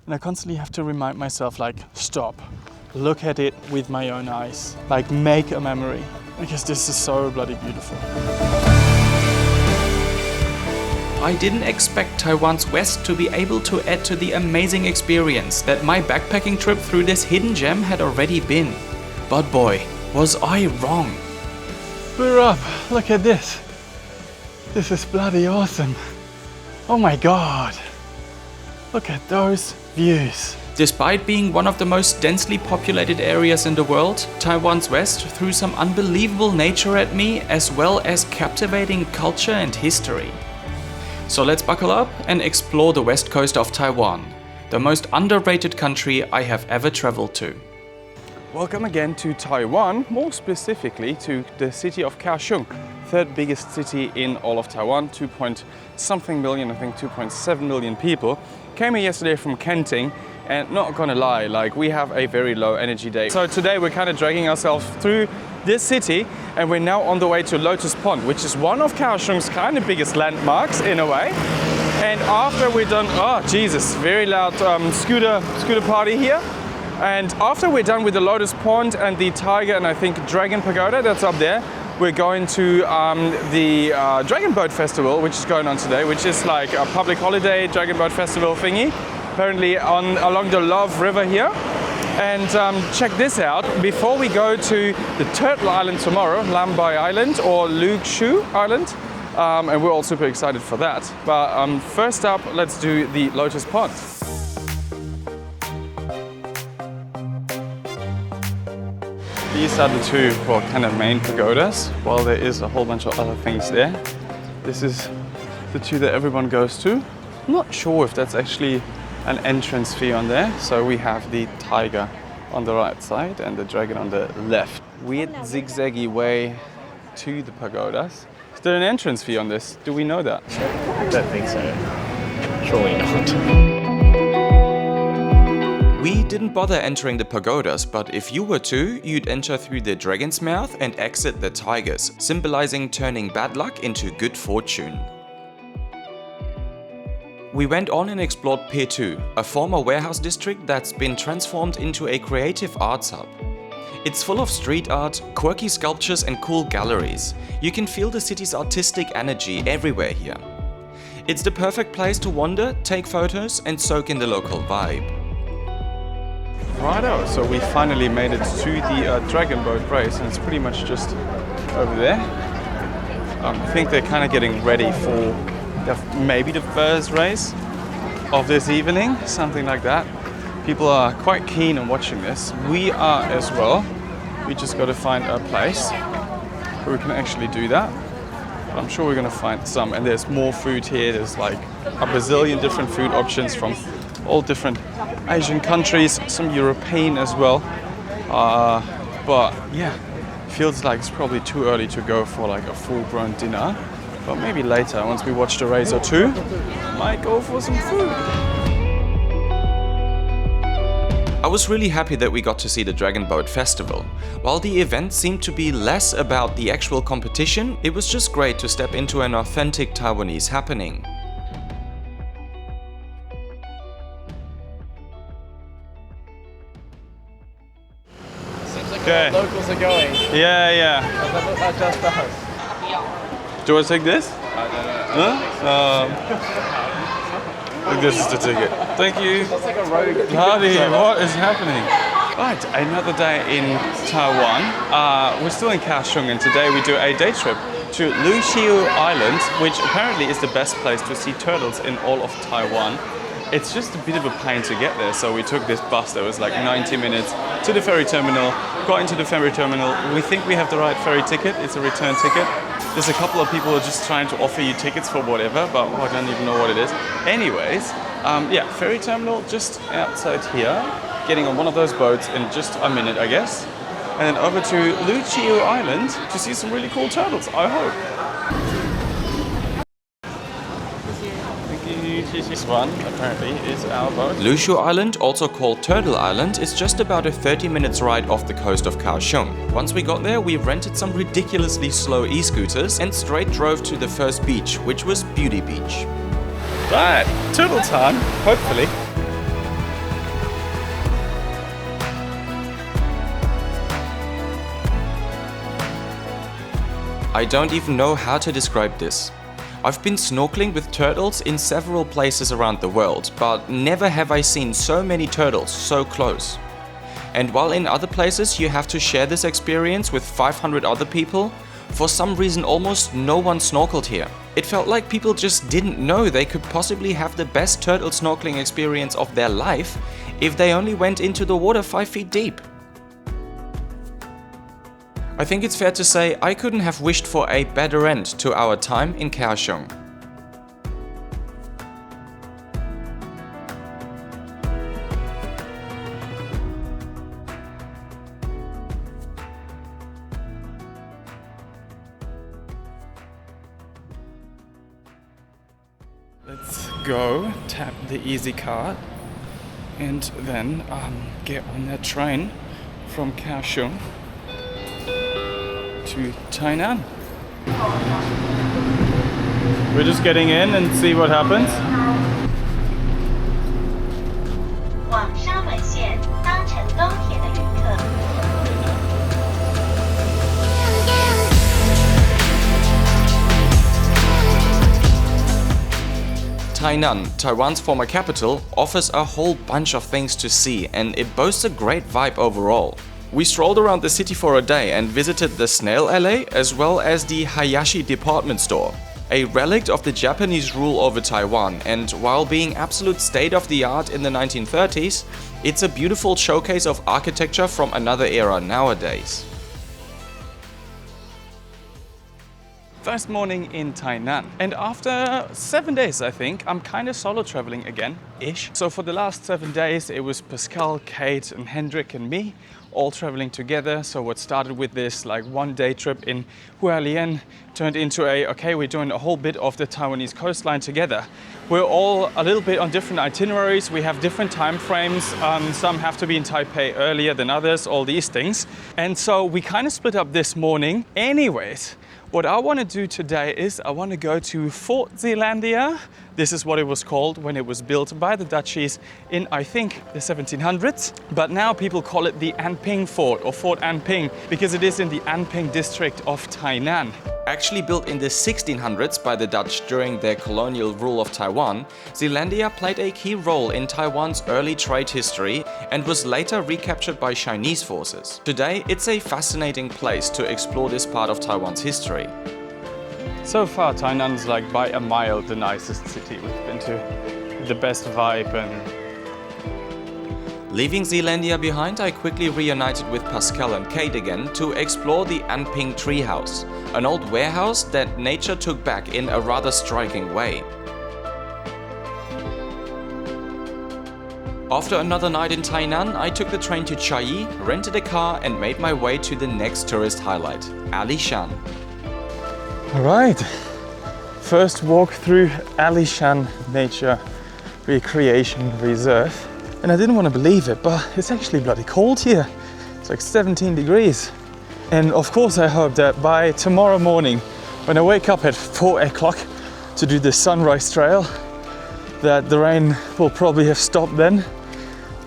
And I constantly have to remind myself, like, stop, look at it with my own eyes, like make a memory, because this is so bloody beautiful. I didn't expect Taiwan's west to be able to add to the amazing experience that my backpacking trip through this hidden gem had already been. But boy, was I wrong. We're up, look at this. This is bloody awesome. Oh my god. Look at those views. Despite being one of the most densely populated areas in the world, Taiwan's west threw some unbelievable nature at me as well as captivating culture and history. So let's buckle up and explore the west coast of Taiwan, the most underrated country I have ever traveled to. Welcome again to Taiwan, more specifically to the city of Kaohsiung, third biggest city in all of Taiwan, 2.something million, I think 2.7 million people. Came here yesterday from Kenting, and not gonna lie, like we have a very low energy day. So today we're kind of dragging ourselves through this city, and we're now on the way to Lotus Pond, which is one of Kaohsiung's kind of biggest landmarks in a way. And after we're done, oh Jesus, very loud scooter party here. And after we're done with the Lotus Pond and the Tiger and I think Dragon Pagoda that's up there, we're going to the Dragon Boat Festival, which is going on today, which is like a public holiday Dragon Boat Festival thingy, apparently along the Love River here. And check this out, before we go to the Turtle Island tomorrow, Lambai Island or Liuqiu Island, and we're all super excited for that. But first up, let's do the Lotus Pond. These are the two kind of main pagodas, while there is a whole bunch of other things there. This is the two that everyone goes to. I'm not sure if that's actually an entrance fee on there. So we have the tiger on the right side and the dragon on the left. Weird zigzaggy way to the pagodas. Is there an entrance fee on this? Do we know that? I don't think so. Surely not. We didn't bother entering the pagodas, but if you were to, you'd enter through the dragon's mouth and exit the tigers, symbolizing turning bad luck into good fortune. We went on and explored Pier 2, a former warehouse district that's been transformed into a creative arts hub. It's full of street art, quirky sculptures and cool galleries. You can feel the city's artistic energy everywhere here. It's the perfect place to wander, take photos and soak in the local vibe. Righto, so we finally made it to the Dragon Boat race, and it's pretty much just over there. I think they're kind of getting ready for maybe the first race of this evening, something like that. People are quite keen on watching this. We are as well. We just got to find a place where we can actually do that. But I'm sure we're going to find some, and there's more food here. There's like a bazillion different food options from all different Asian countries, some European as well. But yeah, feels like it's probably too early to go for like a full-grown dinner. But maybe later, once we watch the race or two, might go for some food. I was really happy that we got to see the Dragon Boat Festival. While the event seemed to be less about the actual competition, it was just great to step into an authentic Taiwanese happening. Okay. Locals are going. Yeah. Does that look like just us? Do you want to take this? I don't know. Look, this is the ticket. Thank you. That's like a rogue. Bloody, what is happening? Right, another day in Taiwan. We're still in Kaohsiung, and today we do a day trip to Liuqiu Island, which apparently is the best place to see turtles in all of Taiwan. It's just a bit of a pain to get there, so we took this bus that was like 90 minutes to the ferry terminal, got into the ferry terminal. We think we have the right ferry ticket, it's a return ticket. There's a couple of people who are just trying to offer you tickets for whatever, but I don't even know what it is. Anyways, yeah, ferry terminal just outside here, getting on one of those boats in just a minute, I guess. And then over to Liuqiu Island to see some really cool turtles, I hope. This one, apparently, is our boat. Liuqiu Island, also called Turtle Island, is just about a 30 minutes ride off the coast of Kaohsiung. Once we got there, we rented some ridiculously slow e-scooters and straight drove to the first beach, which was Beauty Beach. Right, turtle time, hopefully. I don't even know how to describe this. I've been snorkeling with turtles in several places around the world, but never have I seen so many turtles so close. And while in other places you have to share this experience with 500 other people, for some reason almost no one snorkeled here. It felt like people just didn't know they could possibly have the best turtle snorkeling experience of their life if they only went into the water 5 feet deep. I think it's fair to say I couldn't have wished for a better end to our time in Kaohsiung. Let's go, tap the easy card, and then get on that train from Kaohsiung to Tainan. We're just getting in and see what happens. 往沙门线搭乘高铁的旅客。 Tainan, Taiwan's former capital, offers a whole bunch of things to see and it boasts a great vibe overall. We strolled around the city for a day and visited the Snail Alley as well as the Hayashi department store, a relic of the Japanese rule over Taiwan, and while being absolute state-of-the-art in the 1930s, it's a beautiful showcase of architecture from another era nowadays. First morning in Tainan, and after 7 days I think, I'm kind of solo traveling again-ish. So for the last 7 days it was Pascal, Kate and Hendrik and me all traveling together. So what started with this like 1 day trip in Hehuanshan turned into we're doing a whole bit of the Taiwanese coastline together. We're all a little bit on different itineraries, we have different time frames, some have to be in Taipei earlier than others, all these things. And so we kind of split up this morning. Anyways, what I want to do today is I want to go to Fort Zeelandia. This is what it was called when it was built by the Dutchies in, I think, the 1700s. But now people call it the Anping Fort or Fort Anping because it is in the Anping district of Tainan. Actually built in the 1600s by the Dutch during their colonial rule of Taiwan, Zeelandia played a key role in Taiwan's early trade history and was later recaptured by Chinese forces. Today, it's a fascinating place to explore this part of Taiwan's history. So far, Tainan's like by a mile the nicest city we've been to. The best vibe and... Leaving Zeelandia behind, I quickly reunited with Pascal and Kate again to explore the Anping Treehouse, an old warehouse that nature took back in a rather striking way. After another night in Tainan, I took the train to Chiayi, rented a car and made my way to the next tourist highlight, Alishan. Alright, first walk through Alishan Nature Recreation Reserve. And I didn't want to believe it, but it's actually bloody cold here. It's like 17 degrees. And of course I hope that by tomorrow morning, when I wake up at 4 o'clock to do the sunrise trail, that the rain will probably have stopped then.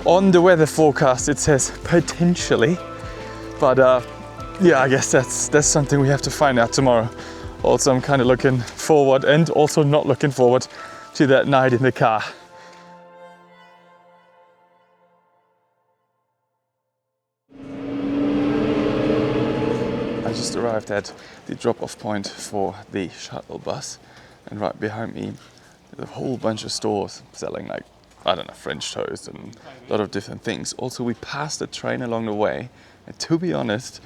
On the weather forecast it says potentially, but yeah, I guess that's something we have to find out tomorrow. Also, I'm kind of looking forward and also not looking forward to that night in the car. I just arrived at the drop-off point for the shuttle bus, and right behind me there's a whole bunch of stores selling like, I don't know, French toast and a lot of different things. Also, we passed a train along the way, and to be honest,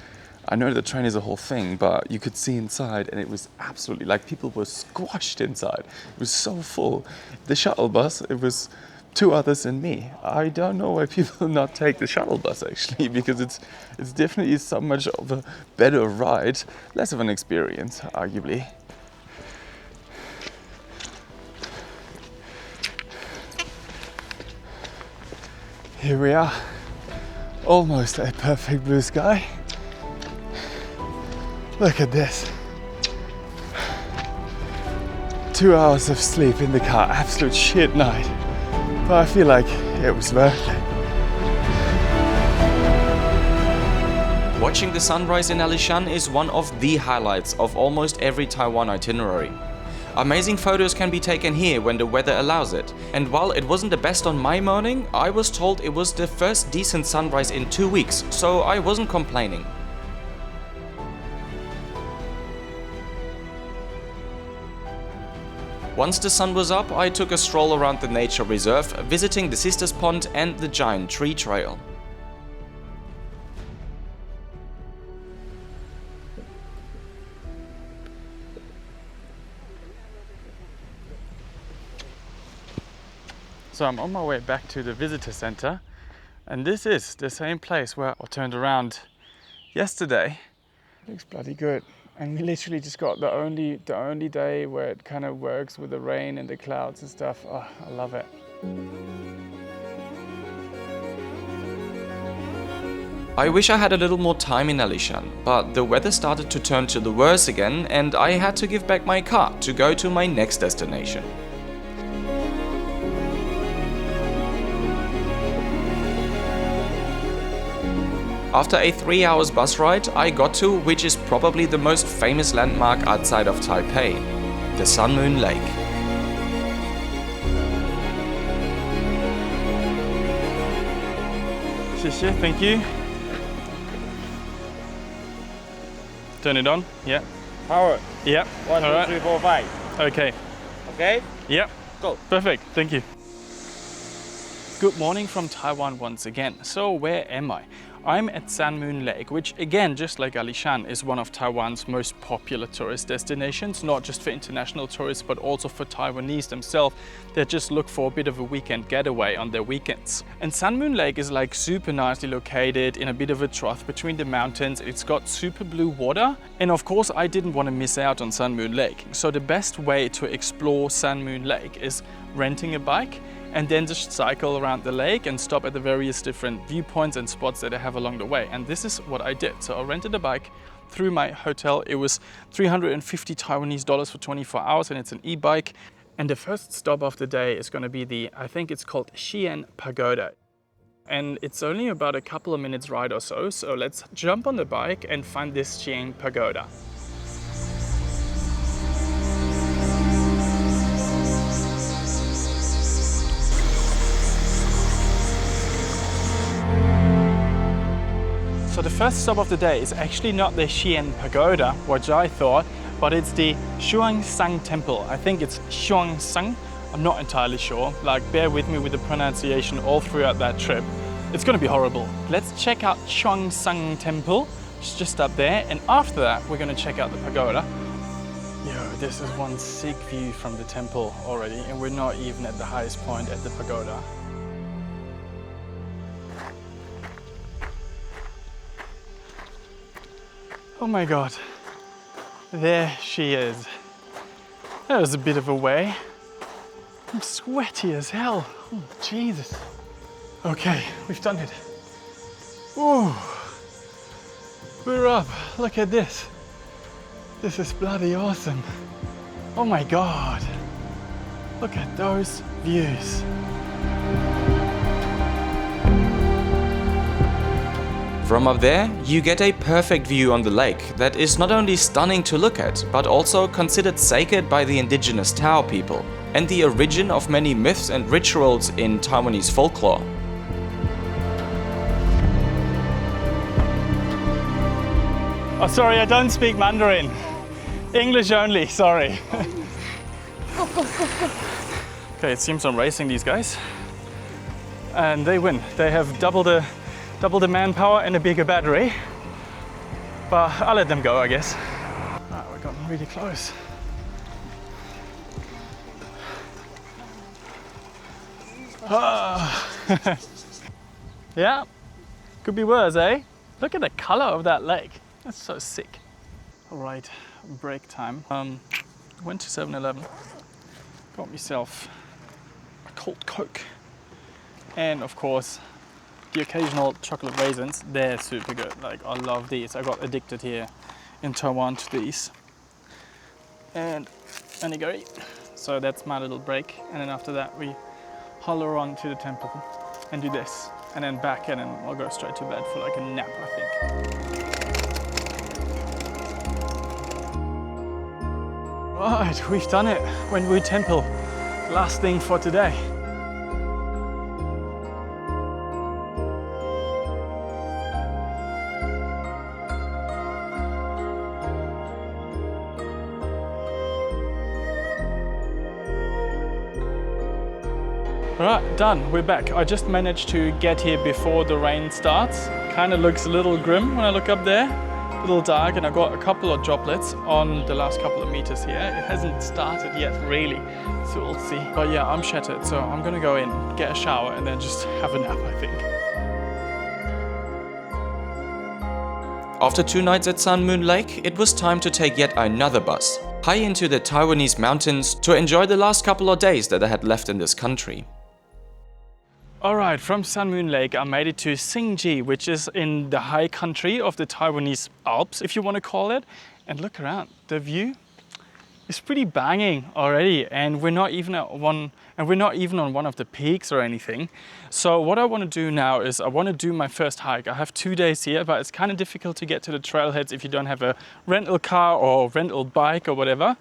I know the train is a whole thing, but you could see inside and it was absolutely, like, people were squashed inside. It was so full. The shuttle bus, it was 2 others and me. I don't know why people not take the shuttle bus actually, because it's definitely so much of a better ride, less of an experience, arguably. Here we are, almost a perfect blue sky. Look at this. 2 hours of sleep in the car, absolute shit night. But I feel like it was worth it. Watching the sunrise in Alishan is one of the highlights of almost every Taiwan itinerary. Amazing photos can be taken here when the weather allows it, and while it wasn't the best on my morning, I was told it was the first decent sunrise in 2 weeks, so I wasn't complaining. Once the sun was up, I took a stroll around the nature reserve, visiting the Sisters Pond and the giant tree trail. So I'm on my way back to the visitor center, and this is the same place where I turned around yesterday. Looks bloody good. And we literally just got the only day where it kind of works with the rain and the clouds and stuff. Oh, I love it. I wish I had a little more time in Alishan, but the weather started to turn to the worse again and I had to give back my car to go to my next destination. After a 3 hours bus ride, I got to which is probably the most famous landmark outside of Taipei, the Sun Moon Lake. Thank you. Turn it on. Yeah. Power. Yep. 1, 2, All right. 3, 4, 5. Okay. Okay? Yep. Go. Perfect. Thank you. Good morning from Taiwan once again. So where am I? I'm at Sun Moon Lake, which again, just like Alishan, is one of Taiwan's most popular tourist destinations, not just for international tourists, but also for Taiwanese themselves that just look for a bit of a weekend getaway on their weekends. And Sun Moon Lake is like super nicely located in a bit of a trough between the mountains. It's got super blue water. And of course, I didn't want to miss out on Sun Moon Lake. So the best way to explore Sun Moon Lake is renting a bike and then just cycle around the lake and stop at the various different viewpoints and spots that I have along the way. And this is what I did. So I rented a bike through my hotel. It was 350 Taiwanese dollars for 24 hours and it's an e-bike. And the first stop of the day is going to be I think it's called Xian Pagoda. And it's only about a couple of minutes ride or so. So let's jump on the bike and find this Xian Pagoda. So the first stop of the day is actually not the Xian Pagoda, which I thought, but it's the Hehuanshan temple. I think it's Hehuanshan. I'm not entirely sure. Like, bear with me with the pronunciation all throughout that trip. It's gonna be horrible. Let's check out Hehuanshan temple. It's just up there. And after that, we're gonna check out the pagoda. Yo, this is one sick view from the temple already. And we're not even at the highest point at the pagoda. Oh my God, there she is. That was a bit of a way. I'm sweaty as hell. Oh, Jesus. Okay, we've done it. Ooh, we're up. Look at this. This is bloody awesome. Oh my God. Look at those views. From up there, you get a perfect view on the lake that is not only stunning to look at, but also considered sacred by the indigenous Tao people, and the origin of many myths and rituals in Taiwanese folklore. Oh, sorry, I don't speak Mandarin. English only, sorry. Okay, it seems I'm racing these guys. And they win. They have double the manpower and a bigger battery. But I'll let them go, I guess. Alright, we're getting really close. Yeah, could be worse, eh? Look at the color of that lake. That's so sick. All right, break time. Went to 7-Eleven, got myself a cold Coke, and of course, the occasional chocolate raisins. They're super good. Like, I love these. I got addicted here in Taiwan to these. And onigiri. So that's my little break. And then after that, we holler on to the temple. and do this, and then back, and then I'll go straight to bed for like a nap, I think. Right, we've done it. Wenwu Temple. Last thing for today. Alright, done, we're back. I just managed to get here before the rain starts. Kind of looks a little grim when I look up there. A little dark, and I got a couple of droplets on the last couple of meters here. It hasn't started yet really, so we'll see. But yeah, I'm shattered, so I'm gonna go in, get a shower, and then just have a nap, I think. After 2 nights at Sun Moon Lake, it was time to take yet another bus, high into the Taiwanese mountains to enjoy the last couple of days that I had left in this country. Alright, from Sun Moon Lake I made it to Xingji, which is in the high country of the Taiwanese Alps, if you want to call it. And look around, the view is pretty banging already, and we're not even on one of the peaks or anything. So what I want to do now is I want to do my first hike. I have 2 days here, but it's kind of difficult to get to the trailheads if you don't have a rental car or rental bike or whatever,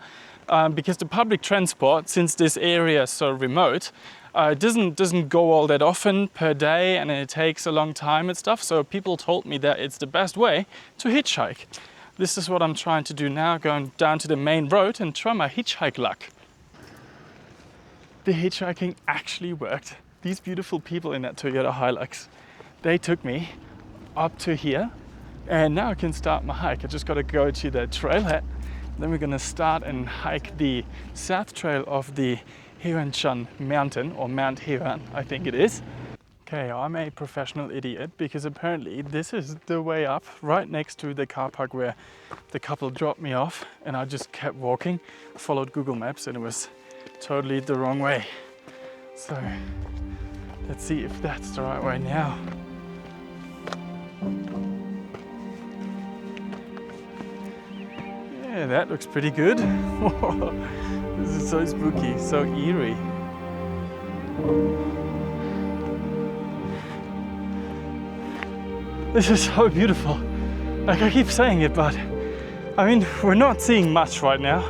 because the public transport, since this area is so remote, it doesn't go all that often per day, and it takes a long time and stuff. So people told me that it's the best way to hitchhike. This is what I'm trying to do now, going down to the main road and try my hitchhike luck. The hitchhiking actually worked. These beautiful people in that Toyota Hilux, they took me up to here, and now I can start my hike. I just got to go to the trailhead. Then we're gonna start and hike the south trail of the Hehuanshan mountain, or Mount Hehuan, I think it is. Okay, I'm a professional idiot because apparently this is the way up, right next to the car park where the couple dropped me off, and I just kept walking, followed Google Maps, and it was totally the wrong way. So let's see if that's the right way now. Yeah, that looks pretty good. This is so spooky, so eerie. This is so beautiful. Like, I keep saying it, but I mean, we're not seeing much right now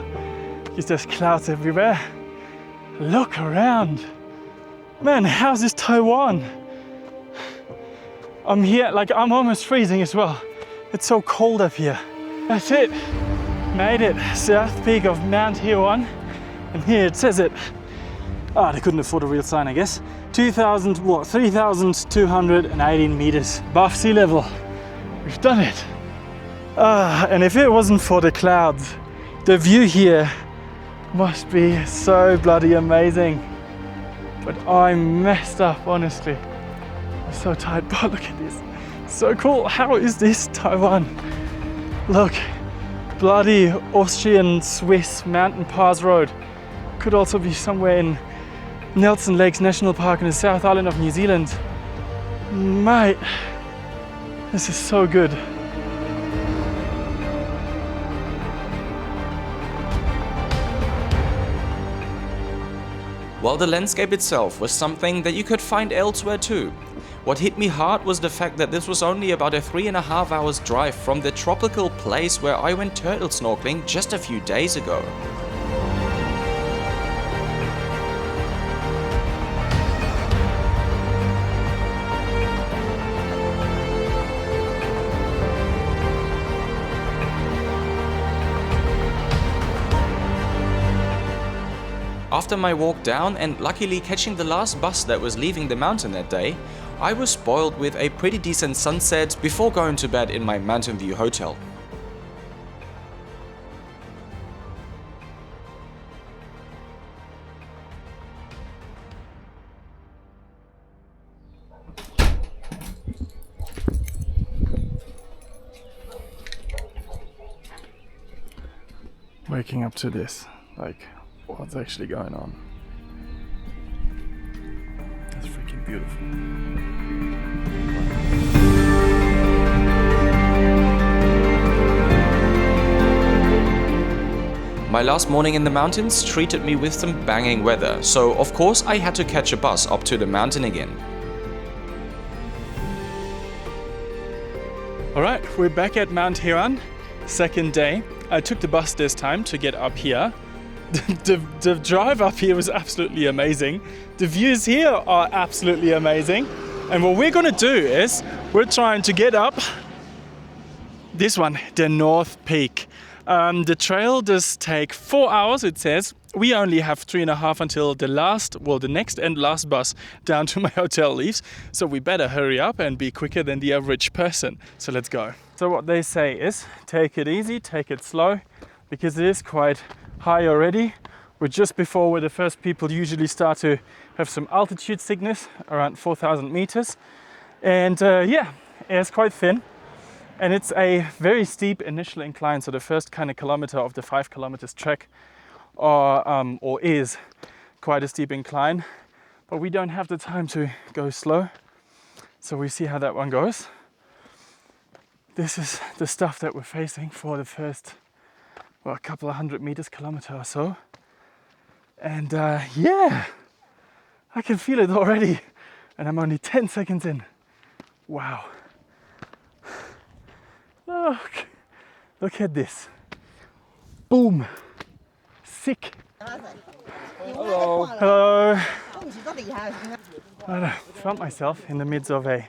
because there's clouds everywhere. Look around. Man, how's this Taiwan? I'm here, like, I'm almost freezing as well. It's so cold up here. That's it. Made it. South peak of Mount Hehuan. And here it says it. Ah, they couldn't afford a real sign, I guess. 3,218 meters above sea level. We've done it. And if it wasn't for the clouds, the view here must be so bloody amazing. But I messed up, honestly. I'm so tired, but look at this. So cool. How is this Taiwan? Look, bloody Austrian Swiss mountain pass road. Could also be somewhere in Nelson Lakes National Park in the South Island of New Zealand. Mate, this is so good. While the landscape itself was something that you could find elsewhere too, what hit me hard was the fact that this was only about a 3.5 hours drive from the tropical place where I went turtle snorkeling just a few days ago. After my walk down and luckily catching the last bus that was leaving the mountain that day, I was spoiled with a pretty decent sunset before going to bed in my Mountain View hotel. Waking up to this, like, what's actually going on? That's freaking beautiful. My last morning in the mountains treated me with some banging weather, so of course I had to catch a bus up to the mountain again. All right, we're back at Mount Hehuan, second day. I took the bus this time to get up here. The drive up here was absolutely amazing. The views here are absolutely amazing. And what we're gonna do is we're trying to get up this one, the North Peak. The trail does take 4 hours, it says. We only have 3.5 until the next and last bus down to my hotel leaves. So we better hurry up and be quicker than the average person. So let's go. So what they say is take it easy, take it slow, because it is quite high already. We're just before where the first people usually start to have some altitude sickness, around 4,000 meters. And yeah, it's quite thin. And it's a very steep initial incline. So the first kind of kilometer of the 5 kilometers trek or is quite a steep incline. But we don't have the time to go slow. So we see how that one goes. This is the stuff that we're facing for the first, well, a couple of 100 meters, kilometer or so. And yeah, I can feel it already. And I'm only 10 seconds in. Wow. Look at this. Boom. Sick. Hello. Hello. I found myself in the midst of a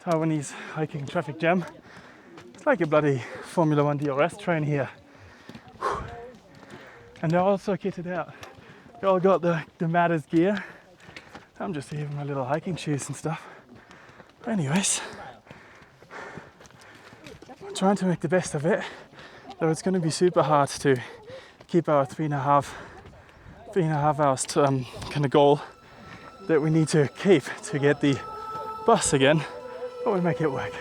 Taiwanese hiking traffic jam. It's like a bloody Formula 1 DRS train here. Whew. And they're all so kitted out. They all got the maddest gear. I'm just here with my little hiking shoes and stuff. But anyways, I'm trying to make the best of it. Though it's going to be super hard to keep our 3.5 hours kind of goal that we need to keep to get the bus again. But we'll make it work.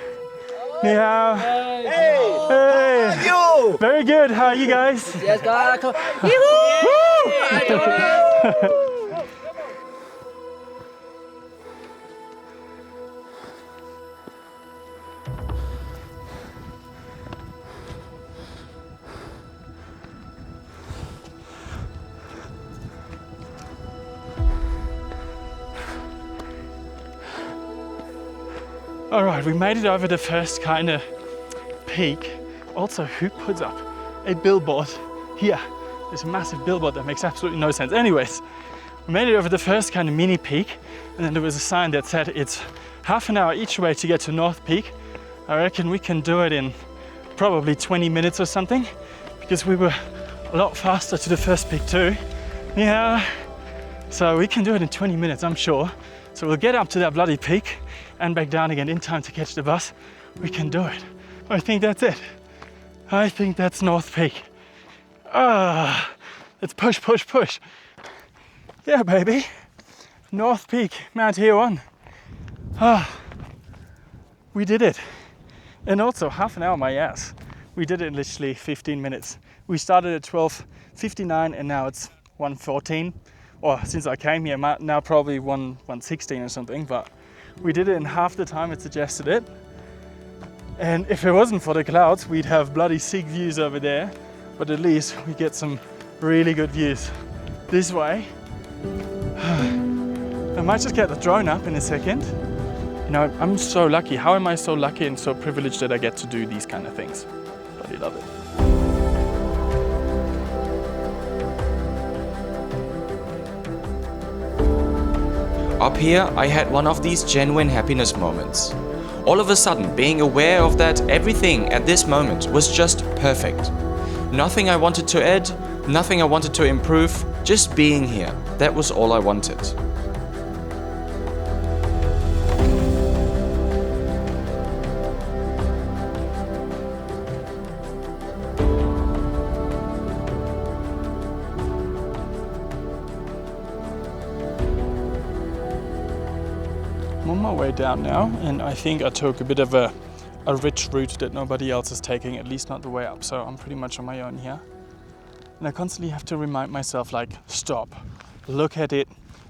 Yeah. Hey. You. Very good. How are you guys? Yes, God. All right, we made it over the first kind of peak. Also, who puts up a billboard here? There's a massive billboard that makes absolutely no sense. Anyways, we made it over the first kind of mini peak, and then there was a sign that said it's half an hour each way to get to North Peak. I reckon we can do it in probably 20 minutes or something, because we were a lot faster to the first peak too. Yeah, so we can do it in 20 minutes, I'm sure. So we'll get up to that bloody peak and back down again in time to catch the bus. We can do it. I think that's it. I think that's North Peak. Let's push, push, push. Yeah, baby. North Peak, Mount Hehuan. We did it. And also half an hour, my ass. We did it in literally 15 minutes. We started at 12:59 and now it's 1:14. Or since I came here, now probably 1:16 or something, but we did it in half the time it suggested it. And if it wasn't for the clouds, we'd have bloody sick views over there, but at least we get some really good views this way. I might just get the drone up in a second. You know, I'm so lucky. How am I so lucky and so privileged that I get to do these kind of things? Bloody love it. Up here, I had one of these genuine happiness moments. All of a sudden, being aware of that everything at this moment was just perfect. Nothing I wanted to add, nothing I wanted to improve, just being here. That was all I wanted. I'm on my way down now, and I think I took a bit of a rich route that nobody else is taking, at least not the way up, so I'm pretty much on my own here. And I constantly have to remind myself, like, stop, look at it,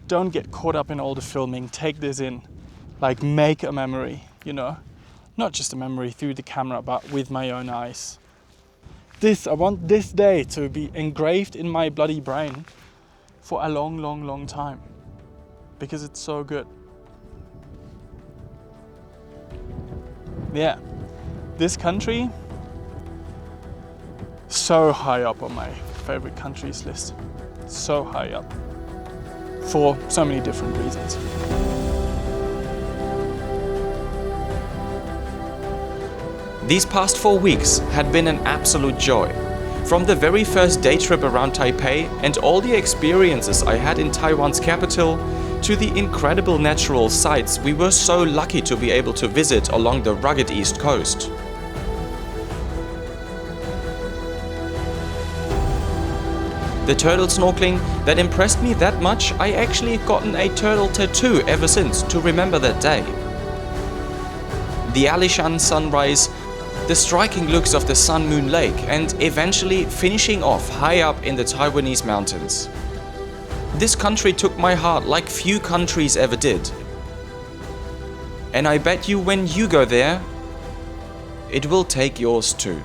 don't get caught up in all the filming, take this in, like, make a memory, you know? Not just a memory through the camera, but with my own eyes. I want this day to be engraved in my bloody brain for a long, long, long time, because it's so good. Yeah, This country, so high up on my favorite countries list. So high up. For so many different reasons. These past 4 weeks had been an absolute joy. From the very first day trip around Taipei and all the experiences I had in Taiwan's capital, to the incredible natural sights we were so lucky to be able to visit along the rugged east coast. The turtle snorkeling that impressed me that much, I actually gotten a turtle tattoo ever since to remember that day. The Alishan sunrise, the striking looks of the Sun Moon Lake, and eventually finishing off high up in the Taiwanese mountains. This country took my heart like few countries ever did. And I bet you when you go there, it will take yours too.